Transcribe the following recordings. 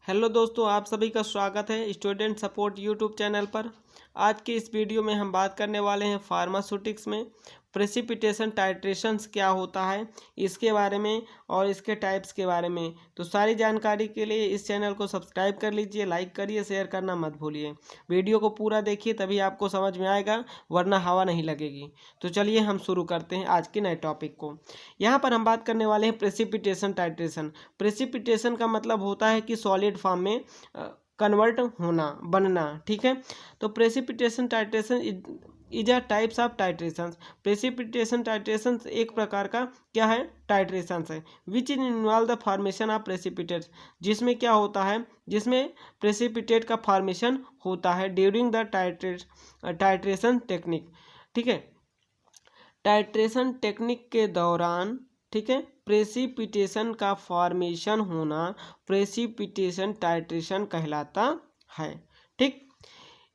Hello दोस्तों, आप सभी का स्वागत है स्टूडेंट सपोर्ट यूट्यूब चैनल पर। आज के इस वीडियो में हम बात करने वाले हैं फार्मास्यूटिक्स में प्रेसिपिटेशन टाइट्रेशंस क्या होता है इसके बारे में और इसके टाइप्स के बारे में। तो सारी जानकारी के लिए इस चैनल को सब्सक्राइब कर लीजिए, लाइक करिए, शेयर करना मत भूलिए। वीडियो को पूरा देखिए तभी आपको समझ में आएगा, वरना हवा नहीं लगेगी। तो चलिए हम शुरू करते हैं आज के नए टॉपिक को। यहाँ पर हम बात करने वाले हैं प्रेसिपिटेशन टाइट्रेशन। प्रेसिपिटेशन का मतलब होता है कि सॉलिड फॉर्म में कन्वर्ट होना, बनना। ठीक है, तो precipitation titration is a types of titrations. Precipitation titrations एक प्रकार का क्या है, टाइट्रेशंस है which involve the formation of precipitates, जिसमें क्या होता है, जिसमें प्रेसिपिटेट का फॉर्मेशन होता है ड्यूरिंग द टाइट्रेशन टेक्निक। ठीक है, टाइट्रेशन टेक्निक के दौरान, ठीक है, प्रेसिपिटेशन का फॉर्मेशन होना प्रेसिपिटेशन टाइट्रेशन कहलाता है। ठीक,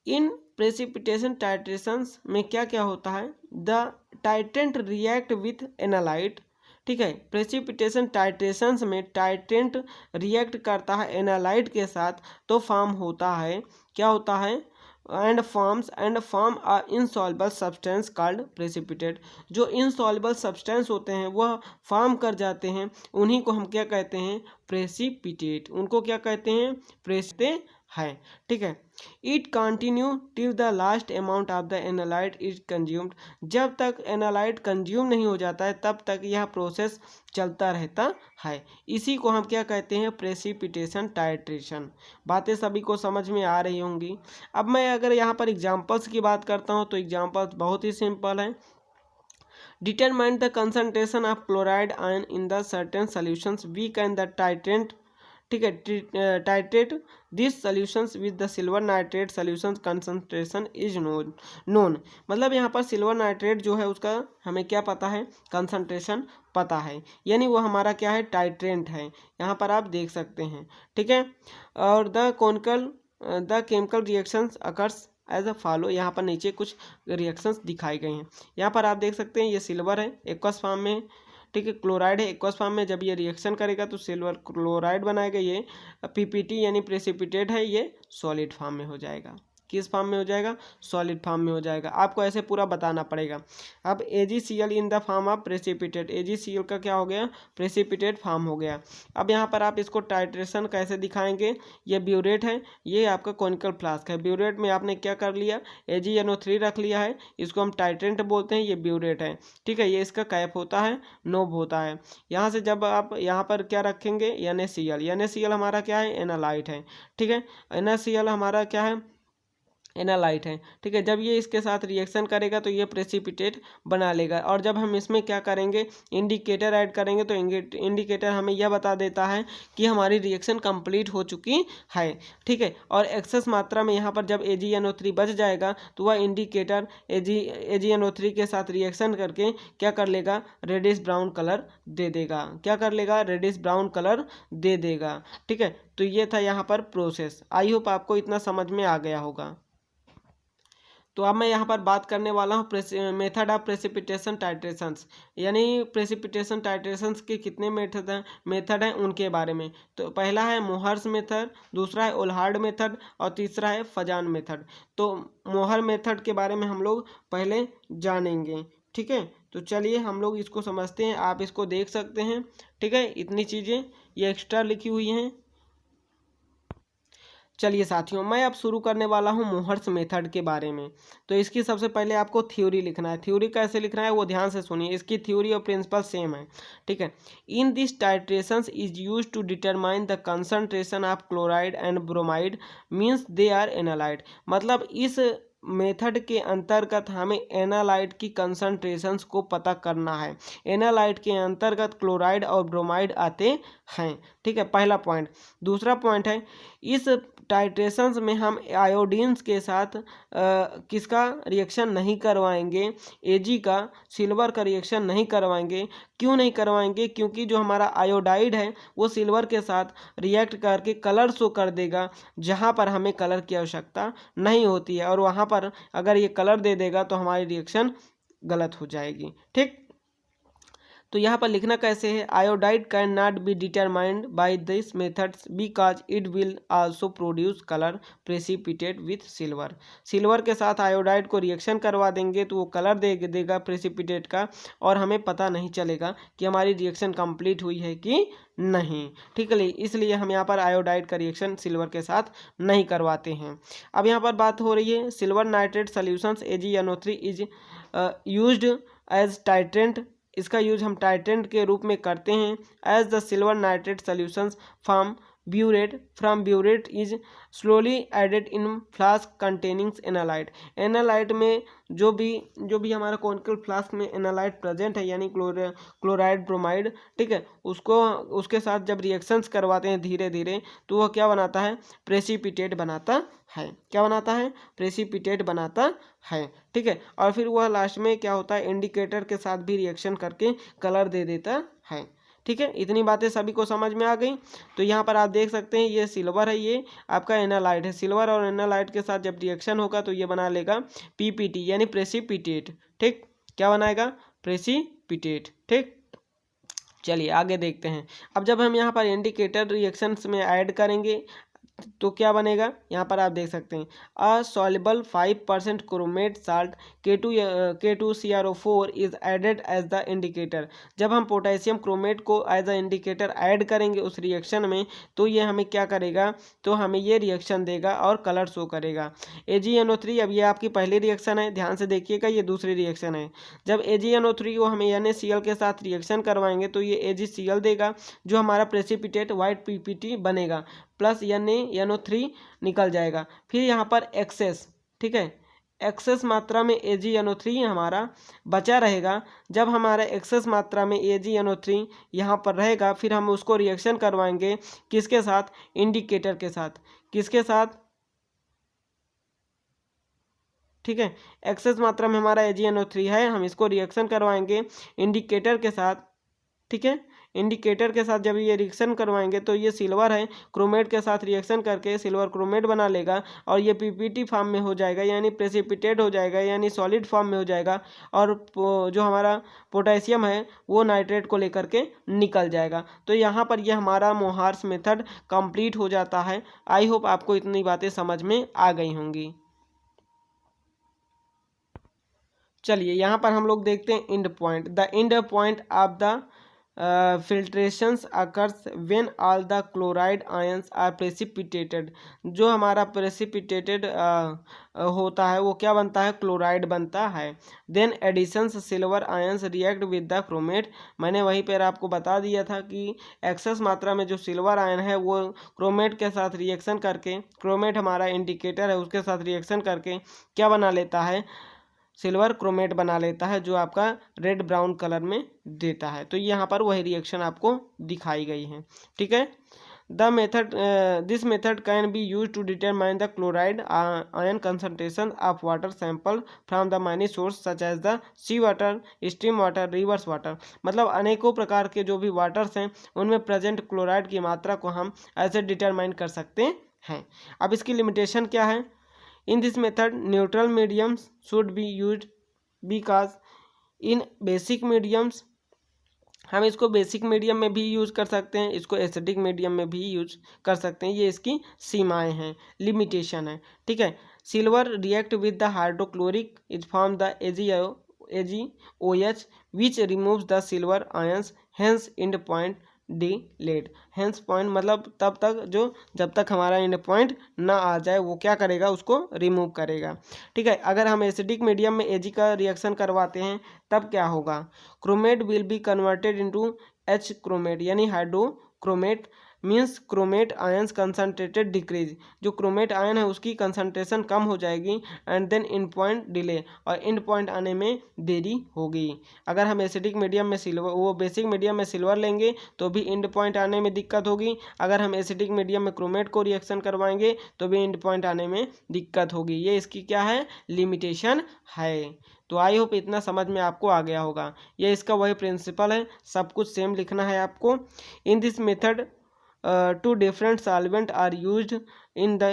इन प्रेसिपिटेशन टाइट्रेशंस में क्या क्या होता है, the titrant react with analyte. ठीक है, प्रेसिपिटेशन टाइट्रेशंस में टाइट्रेंट रिएक्ट करता है एनालाइट के साथ, तो फॉर्म होता है, क्या होता है, and form a insoluble substance called precipitate. जो इनसॉल्युबल सब्सटेंस होते हैं वह फॉर्म कर जाते हैं, उन्हीं को हम क्या कहते हैं, प्रेसिपिटेट। उनको क्या कहते हैं, प्रेसिपिटेट है। ठीक है, it continue till the last amount of the analyte is consumed. जब तक एनालाइट कंज्यूम नहीं हो जाता है तब तक यह प्रोसेस चलता रहता है। इसी को हम क्या कहते हैं, प्रेसिपिटेशन टाइट्रेशन। बातें सभी को समझ में आ रही होंगी। अब मैं अगर यहाँ पर एग्जांपल्स की बात करता हूँ तो एग्जांपल्स बहुत ही सिंपल है। Determine the concentration of chloride ion in the certain solutions weak and the titrant. ठीक है, titrate this solutions with the silver nitrate solutions concentration is known. मतलब यहाँ पर सिल्वर नाइट्रेट जो है उसका हमें क्या पता है, कंसंट्रेशन पता है, यानी वो हमारा क्या है, टाइट्रेंट है। यहाँ पर आप देख सकते हैं। ठीक है, और the chemical reactions occurs as a follow. यहाँ पर नीचे कुछ रिएक्शंस दिखाए गए हैं। यहाँ पर आप देख सकते हैं ये सिल्वर है, एक्वस फॉर्म में। ठीक है, क्लोराइड है एक्वस फॉर्म में। जब ये रिएक्शन करेगा तो सिल्वर क्लोराइड बनाएगा। ये पीपीटी यानी प्रेसिपिटेट है, ये सॉलिड फॉर्म में हो जाएगा। किस फॉर्म में हो जाएगा, सॉलिड फॉर्म में हो जाएगा। आपको ऐसे पूरा बताना पड़ेगा। अब AgCl in the form of precipitate, AgCl का क्या हो गया, प्रेसिपिटेट फॉर्म हो गया। अब यहाँ पर आप इसको टाइट्रेशन कैसे दिखाएंगे, ये ब्यूरेट है, ये आपका कॉनिकल फ्लास्क है। ब्यूरेट में आपने क्या कर लिया, AgNO3 रख लिया है, इसको हम टाइट्रेंट बोलते हैं, ये ब्यूरेट है। ठीक है, ये इसका कैप होता है, नोब होता है। यहाँ से जब आप यहाँ पर क्या रखेंगे, NaCl, NaCl हमारा क्या है, एनालाइट है। ठीक है, NaCl हमारा क्या है, एनालाइट है। ठीक है, जब ये इसके साथ रिएक्शन करेगा तो ये प्रेसिपिटेट बना लेगा। और जब हम इसमें क्या करेंगे, इंडिकेटर ऐड करेंगे, तो इंडिकेटर हमें यह बता देता है कि हमारी रिएक्शन कंप्लीट हो चुकी है। ठीक है, और एक्सेस मात्रा में यहाँ पर जब AgNO3 बच जाएगा तो वह इंडिकेटर AgNO3 के साथ रिएक्शन करके क्या कर लेगा, रेडिश ब्राउन कलर दे देगा। क्या कर लेगा, रेडिश ब्राउन कलर दे देगा। ठीक है, तो ये था यहाँ पर प्रोसेस। आई होप आपको इतना समझ में आ गया होगा। तो अब मैं यहाँ पर बात करने वाला हूँ मेथड ऑफ प्रेसिपिटेशन टाइट्रेशंस, यानी प्रेसिपिटेशन टाइट्रेशंस के कितने मेथड हैं उनके बारे में। तो पहला है मोहर्स मेथड, दूसरा है ओल्हार्ड मेथड और तीसरा है फजान मेथड। तो मोहर मेथड के बारे में हम लोग पहले जानेंगे। ठीक है, तो चलिए हम लोग इसको समझते हैं। आप इसको देख सकते हैं। ठीक है, इतनी चीज़ें ये एक्स्ट्रा लिखी हुई हैं। चलिए साथियों, मैं अब शुरू करने वाला हूँ मोहर्स मेथड के बारे में। तो इसकी सबसे पहले आपको थ्योरी लिखना है। थ्योरी कैसे लिखना है वो ध्यान से सुनिए, इसकी थ्योरी और प्रिंसिपल सेम है। ठीक है, in this titrations is use to determine the concentration of chloride and bromide means they are analyte. मतलब इस मेथड के अंतर्गत हमें एनालाइट की कंसंट्रेशंस को पता करना है। एनालाइट के अंतर्गत क्लोराइड और ब्रोमाइड आते हैं। ठीक है, पहला पॉइंट। दूसरा पॉइंट है, इस टाइट्रेशंस में हम आयोडीन्स के साथ किसका रिएक्शन नहीं करवाएंगे, Ag का, सिल्वर का रिएक्शन नहीं करवाएंगे। क्यों नहीं करवाएंगे, क्योंकि जो हमारा आयोडाइड है वो सिल्वर के साथ रिएक्ट करके कलर शो कर देगा जहाँ पर हमें कलर की आवश्यकता नहीं होती है, और वहाँ पर अगर ये कलर दे देगा तो हमारी रिएक्शन गलत हो जाएगी। ठीक, तो यहाँ पर लिखना कैसे है, iodide can not be determined by this methods because it will also produce colour precipitate with silver. Silver के साथ आयोडाइड को रिएक्शन करवा देंगे तो वो कलर देगा प्रेसिपिटेट का, और हमें पता नहीं चलेगा कि हमारी रिएक्शन कंप्लीट हुई है कि नहीं। ठीक है, इसलिए हम यहाँ पर आयोडाइड का रिएक्शन सिल्वर के साथ नहीं करवाते हैं। अब यहाँ पर बात हो रही है silver nitrate solutions AgNO3 is used as titrant. इसका यूज हम टाइट्रेंट के रूप में करते हैं। As the silver nitrate solutions from burette is slowly added in flask containing analyte. Analyte में जो भी हमारा कॉनिकल फ्लास्क में एनालाइट प्रेजेंट है, यानी क्लोराइड ब्रोमाइड, ठीक है, उसके साथ जब रिएक्शंस करवाते हैं धीरे धीरे, तो वह क्या बनाता है, प्रेसिपिटेट बनाता है। क्या बनाता है, प्रेसिपिटेट बनाता है। ठीक है, और फिर वह लास्ट में क्या होता है, इंडिकेटर के साथ भी रिएक्शन करके कलर दे देता है। ठीक है, इतनी बातें सभी को समझ में आ गई। तो यहाँ पर आप देख सकते हैं ये सिल्वर है, ये आपका एनालाइट है। सिल्वर और एनालाइट के साथ जब रिएक्शन होगा तो ये बना लेगा PPT यानी प्रेसिपिटेट। ठीक, क्या बनाएगा, प्रेसिपिटेट। ठीक, चलिए आगे देखते हैं। अब जब हम यहाँ पर इंडिकेटर रिएक्शंस में ऐड करेंगे तो क्या बनेगा, यहाँ पर आप देख सकते हैं a soluble 5% chromate salt K2CrO4 is added as the indicator. जब हम पोटेशियम क्रोमेट को एज अ इंडिकेटर ऐड करेंगे उस रिएक्शन में, तो ये हमें क्या करेगा, तो हमें ये रिएक्शन देगा और कलर शो करेगा। AgNO3, अब ये आपकी पहली रिएक्शन है, ध्यान से देखिएगा, ये दूसरी रिएक्शन है। जब AgNO3 को हम NaCl के साथ रिएक्शन करवाएंगे तो ये AgCl देगा, जो हमारा प्रेसिपिटेट वाइट PPT बनेगा, प्लस NaNO3 निकल जाएगा। फिर यहाँ पर एक्सेस, ठीक है, एक्सेस मात्रा में AgNO3 हमारा बचा रहेगा। जब हमारा एक्सेस मात्रा में AgNO3 यहाँ पर रहेगा, फिर हम उसको रिएक्शन करवाएंगे किसके साथ, इंडिकेटर के साथ। किसके साथ, ठीक है, एक्सेस मात्रा में हमारा AgNO3 है, हम इसको रिएक्शन करवाएंगे इंडिकेटर के साथ। ठीक है, इंडिकेटर के साथ जब ये रिएक्शन करवाएंगे तो ये सिल्वर है, क्रोमेट के साथ रिएक्शन करके सिल्वर क्रोमेट बना लेगा, और ये PPT फॉर्म में हो जाएगा, यानी प्रेसिपिटेट हो जाएगा, यानी सॉलिड फॉर्म में हो जाएगा, और जो हमारा पोटेशियम है वो नाइट्रेट को लेकर के निकल जाएगा। तो यहाँ पर ये हमारा मोहार्स मेथड कंप्लीट हो जाता है। आई होप आपको इतनी बातें समझ में आ गई होंगी। चलिए यहाँ पर हम लोग देखते हैं end point. The end point of the filtrations occurs when all the chloride ions are precipitated। जो हमारा precipitated होता है वो क्या बनता है, क्लोराइड बनता है। then additions silver ions react with the chromate। मैंने वहीं पर आपको बता दिया था कि एक्सेस मात्रा में जो सिल्वर आयन है वो क्रोमेट के साथ रिएक्शन करके, क्रोमेट हमारा इंडिकेटर है, उसके साथ रिएक्शन करके क्या बना लेता है, सिल्वर क्रोमेट बना लेता है, जो आपका रेड ब्राउन कलर में देता है। तो यहाँ पर वही रिएक्शन आपको दिखाई गई है। ठीक है, this method can be use to determine the chloride ion concentration of water sample from the many source such as the sea water, stream water, rivers water. मतलब अनेकों प्रकार के जो भी वाटर्स हैं उनमें प्रेजेंट क्लोराइड की मात्रा को हम ऐसे डिटरमाइन कर सकते हैं। अब इसकी लिमिटेशन क्या है, in this method neutral mediums should be used because in basic mediums, हम इसको बेसिक मीडियम में भी यूज़ कर सकते हैं, इसको एसिडिक मीडियम में भी यूज कर सकते हैं। ये इसकी सीमाएं हैं, लिमिटेशन है। ठीक है, silver react with the hydrochloric is form the AgOH which removes the silver ions, hence end point delayed. Hence point मतलब जब तक हमारा इंड पॉइंट ना आ जाए वो क्या करेगा, उसको रिमूव करेगा। ठीक है, अगर हम एसिडिक मीडियम में Ag का रिएक्शन करवाते हैं तब क्या होगा, chromate will be converted into H chromate, यानी hydrochromate means chromate ions concentrated decrease. जो क्रोमेट आयन है उसकी कंसनट्रेशन कम हो जाएगी, and then end point delay, और इंड पॉइंट आने में देरी होगी। अगर हम एसिडिक मीडियम में सिल्वर, वो बेसिक मीडियम में सिल्वर लेंगे तो भी इंड पॉइंट आने में दिक्कत होगी। अगर हम एसिडिक मीडियम में क्रोमेट को रिएक्शन करवाएंगे तो भी इंड पॉइंट आने में दिक्कत होगी। ये इसकी क्या है, लिमिटेशन है। तो आई होप इतना समझ में आपको आ गया होगा। ये इसका वही प्रिंसिपल है, सब कुछ सेम लिखना है आपको। In this method two different solvent are used in the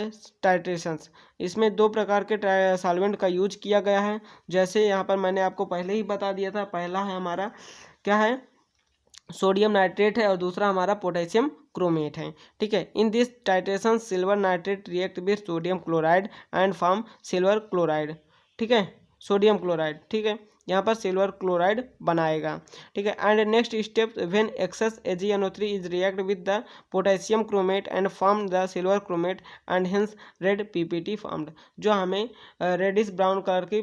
titrations. इसमें दो प्रकार के सॉल्वेंट का यूज किया गया है, जैसे यहाँ पर मैंने आपको पहले ही बता दिया था। पहला है हमारा क्या है, सोडियम नाइट्रेट है और दूसरा हमारा पोटेशियम क्रोमेट है। ठीक है, in this titration silver nitrate react with sodium chloride and form silver chloride. ठीक है, सोडियम क्लोराइड, ठीक है, यहाँ पर सिल्वर क्लोराइड बनाएगा। ठीक है, and next step when excess AgNO3 is react with the potassium chromate and form the silver chromate and hence red PPT formed, जो हमें रेडिश ब्राउन कलर की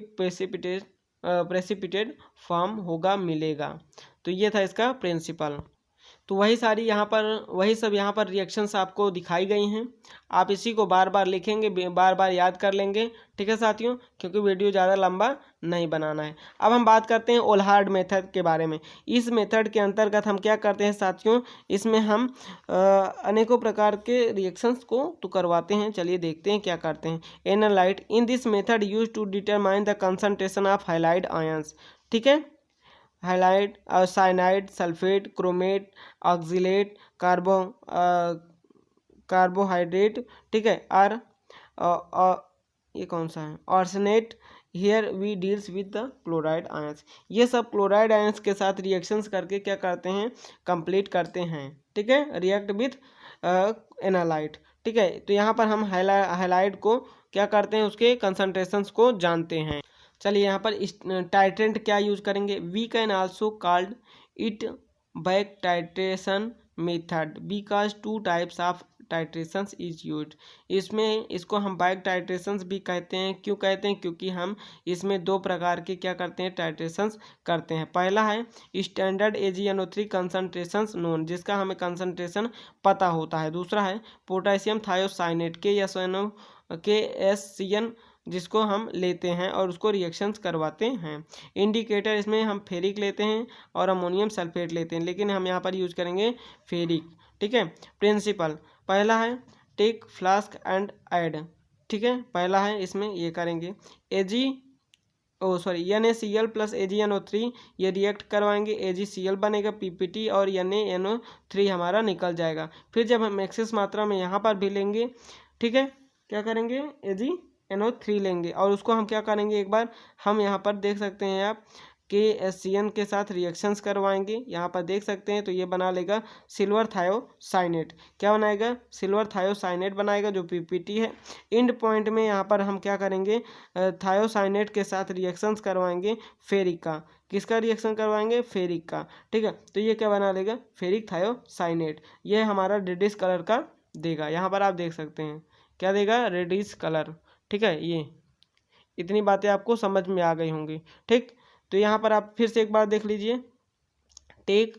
प्रेसिपिटेट फॉर्म होगा मिलेगा। तो ये था इसका प्रिंसिपल। तो वही सारी यहाँ पर वही सब यहाँ पर रिएक्शंस आपको दिखाई गई हैं। आप इसी को बार बार लिखेंगे, बार बार याद कर लेंगे। ठीक है साथियों, क्योंकि वीडियो ज़्यादा लंबा नहीं बनाना है। अब हम बात करते हैं ओलहार्ड मेथड के बारे में। इस मेथड के अंतर्गत हम क्या करते हैं साथियों, इसमें हम अनेकों प्रकार के रिएक्शंस को तो करवाते हैं। चलिए देखते हैं क्या करते हैं। Analyte in this method use to determine the concentration of halide ions. ठीक है, halide, cyanide, sulphate, chromate, oxalate, carbohydrate. ठीक है, ये कौन सा है, arsenate. Here we deals with the chloride ions. ये सब क्लोराइड आयंस के साथ रिएक्शंस करके क्या करते हैं, कंप्लीट करते हैं। ठीक है, रिएक्ट विथ एनालाइट। ठीक है, तो यहाँ पर हम हाइलाइड को क्या करते हैं, उसके कंसंट्रेशंस को जानते हैं। चलिए यहाँ पर टाइट्रेंट क्या यूज करेंगे, we can also called it back titration method because 2 types of titrations is used. इसमें इसको हम बैक टाइट्रेशंस भी कहते हैं। क्यों कहते हैं, क्योंकि हम इसमें 2 प्रकार के क्या करते हैं, टाइट्रेशंस करते हैं। पहला है स्टैंडर्ड AgNO3 कंसंट्रेशंस नोन, जिसका हमें कंसंट्रेशन पता होता है। दूसरा है पोटेशियम थायोसाइनेट KSCN, जिसको हम लेते हैं और उसको रिएक्शंस करवाते हैं। इंडिकेटर इसमें हम फेरिक लेते हैं और अमोनियम सल्फेट लेते हैं, लेकिन हम यहाँ पर यूज करेंगे फेरिक। ठीक है, प्रिंसिपल पहला है टेक फ्लास्क एंड ऐड। ठीक है, पहला है इसमें ये करेंगे NaCl प्लस AgNO3, ये रिएक्ट करवाएंगे, AgCl बनेगा PPT और NaNO3 हमारा निकल जाएगा। फिर जब हम एक्सेस मात्रा में यहाँ पर भी लेंगे, ठीक है, क्या करेंगे, AgNO3 लेंगे और उसको हम क्या करेंगे, एक बार हम यहाँ पर देख सकते हैं आप KSCN के साथ रिएक्शंस करवाएंगे। यहाँ पर देख सकते हैं, तो ये बना लेगा सिल्वर थायोसाइनेट। क्या बनाएगा, सिल्वर थायोसाइनेट बनाएगा, जो PPT है। इंड पॉइंट में यहाँ पर हम क्या करेंगे, थायोसाइनेट के साथ रिएक्शंस करवाएंगे फेरिक का। किसका रिएक्शन करवाएंगे, फेरिक का। ठीक है, तो ये क्या बना लेगा, फेरिक थायोसाइनेट। ये हमारा रेडिश कलर का देगा। यहाँ पर आप देख सकते हैं क्या देगा, रेडिश कलर। ठीक है, ये इतनी बातें आपको समझ में आ गई होंगी। ठीक, तो यहाँ पर आप फिर से एक बार देख लीजिए, take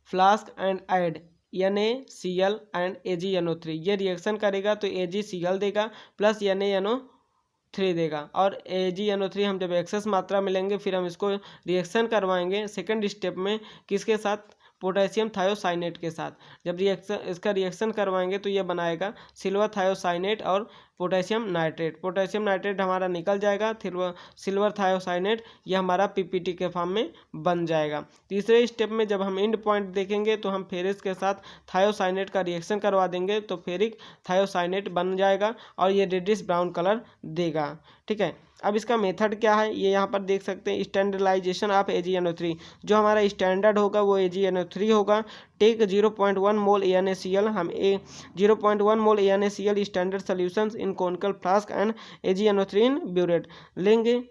flask and add NaCl and AgNO3, ये रिएक्शन करेगा तो AgCl देगा प्लस NaNO3 देगा, और AgNO3 हम जब एक्सेस मात्रा में लेंगे फिर हम इसको रिएक्शन करवाएंगे सेकंड स्टेप में, किसके साथ, पोटेशियम थायोसाइनेट के साथ। जब इसका रिएक्शन करवाएंगे तो ये बनाएगा सिल्वर थायोसाइनेट और पोटेशियम नाइट्रेट। पोटेशियम नाइट्रेट हमारा निकल जाएगा, सिल्वर थायोसाइनेट ये हमारा PPT के फॉर्म में बन जाएगा। तीसरे स्टेप में जब हम एंड पॉइंट देखेंगे तो हम फेरिक के साथ थायोसाइनेट का रिएक्शन करवा देंगे, तो फेरिक थायोसाइनेट बन जाएगा और ये रेडिश ब्राउन कलर देगा। ठीक है, अब इसका मेथड क्या है, ये यहाँ पर देख सकते हैं, स्टैंडर्डाइजेशन ऑफ AgNO3। जो हमारा स्टैंडर्ड होगा वो AgNO3 होगा। टेक 0.1 मोल NaCl, हम 0.1 मोल NaCl standard solutions in conical flask and AgNO3 in burette लेंगे।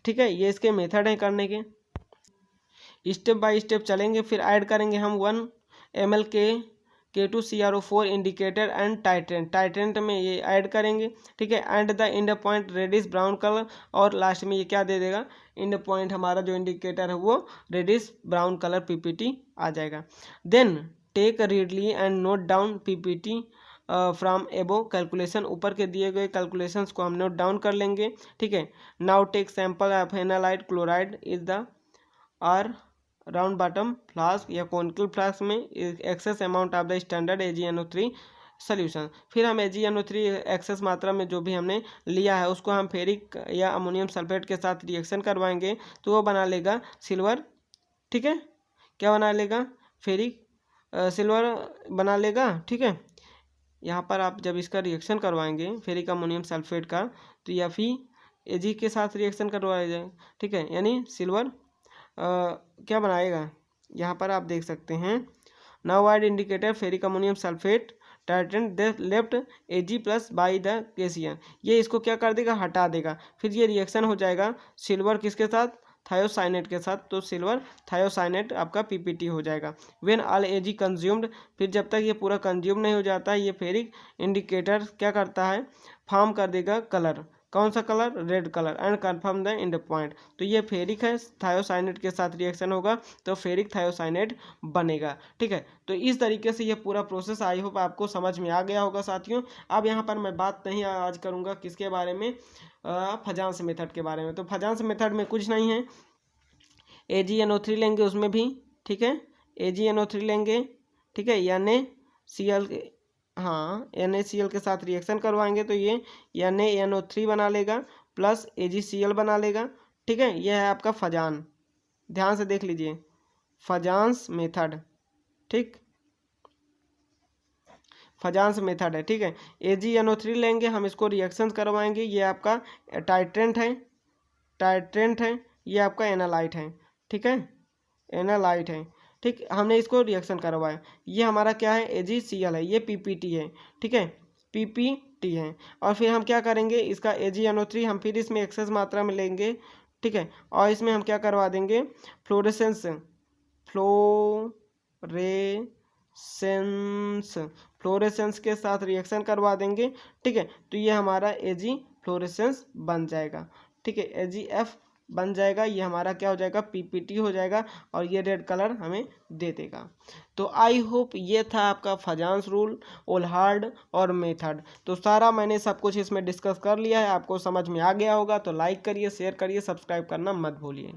ठीक है, ये इसके मेथड है करने के। स्टेप बाय स्टेप चलेंगे, फिर ऐड करेंगे हम 1 ml K2CrO4 indicator and titrant में ये ऐड करेंगे। ठीक है, and the end point reddish brown colour, और लास्ट में ये क्या दे देगा, इंड पॉइंट हमारा जो इंडिकेटर है वो रेडिश ब्राउन कलर PPT आ जाएगा। Then take readily and note down PPT from above calculation, ऊपर के दिए गए कैलकुलेशंस को हम नोट डाउन कर लेंगे। ठीक है, now take sample of analyte chloride is the are round bottom flask या कॉनिकल फ्लास्क में excess amount of the standard AgNO3 solution. फिर हम AgNO3 एक्सेस मात्रा में जो भी हमने लिया है उसको हम फेरिक या अमोनियम सल्फेट के साथ रिएक्शन करवाएंगे, तो वो बना लेगा सिल्वर। ठीक है, क्या बना लेगा, फेरिक सिल्वर बना लेगा। ठीक है, यहाँ पर आप जब इसका रिएक्शन करवाएंगे फेरिक अमोनियम सल्फेट का, तो या फिर Ag के साथ रिएक्शन करवाया जाए। ठीक है, यानी सिल्वर क्या बनाएगा, यहाँ पर आप देख सकते हैं now indicator ferric ammonium sulphate titrant they left Ag plus by the cation, ये इसको क्या कर देगा, हटा देगा। फिर ये रिएक्शन हो जाएगा सिल्वर किसके साथ, थायोसाइनेट के साथ, तो सिल्वर थायोसाइनेट आपका पीपीटी हो जाएगा। व्हेन ऑल Ag कंज्यूम्ड, फिर जब तक ये पूरा कंज्यूम नहीं हो जाता ये फेरिक इंडिकेटर क्या करता है, फॉर्म कर देगा कलर, कौन सा colour, red colour, and confirm the end point. तो ये फेरिक है, थायोसाइनेट के साथ रिएक्शन होगा तो फेरिक थायोसाइनेट बनेगा। ठीक है, तो इस तरीके से ये पूरा प्रोसेस आई होप आपको समझ में आ गया होगा साथियों। अब यहाँ पर मैं बात नहीं आज करूँगा किसके बारे में, फजांस मेथड के बारे में। तो फजांस मेथड में कुछ नहीं है, AgNO3 लेंगे उसमें भी, ठीक है, AgNO3 लेंगे, ठीक है, NaCl, हाँ NaCl के साथ रिएक्शन करवाएंगे तो ये NaNO3 बना लेगा प्लस AgCl बना लेगा। ठीक है, यह है आपका फजान, ध्यान से देख लीजिए, फजांस मेथड, ठीक, फजांस मेथड है। ठीक है, AgNO3 लेंगे हम, इसको रिएक्शन करवाएंगे, ये आपका टाइट्रेंट है, टाइट्रेंट है, ये आपका एनालाइट है। ठीक है, एनालाइट है, ठीक, हमने इसको रिएक्शन करवाया, ये हमारा क्या है, AgCl है, ये पीपीटी है। ठीक है, पीपीटी है। और फिर हम क्या करेंगे, इसका AgNO3 हम फिर इसमें एक्सेस मात्रा में लेंगे। ठीक है, और इसमें हम क्या करवा देंगे, फ्लोरेसेंस, फ्लोरेसेंस के साथ रिएक्शन करवा देंगे। ठीक है, तो ये हमारा Ag फ्लोरेसेंस बन जाएगा। ठीक है, AgF बन जाएगा, ये हमारा क्या हो जाएगा, पीपीटी हो जाएगा, और ये रेड कलर हमें दे देगा। तो आई होप ये था आपका फजांस रूल, ओलहार्ड और मेथड। तो सारा मैंने सब कुछ इसमें डिस्कस कर लिया है, आपको समझ में आ गया होगा। तो लाइक करिए, शेयर करिए, सब्सक्राइब करना मत भूलिए।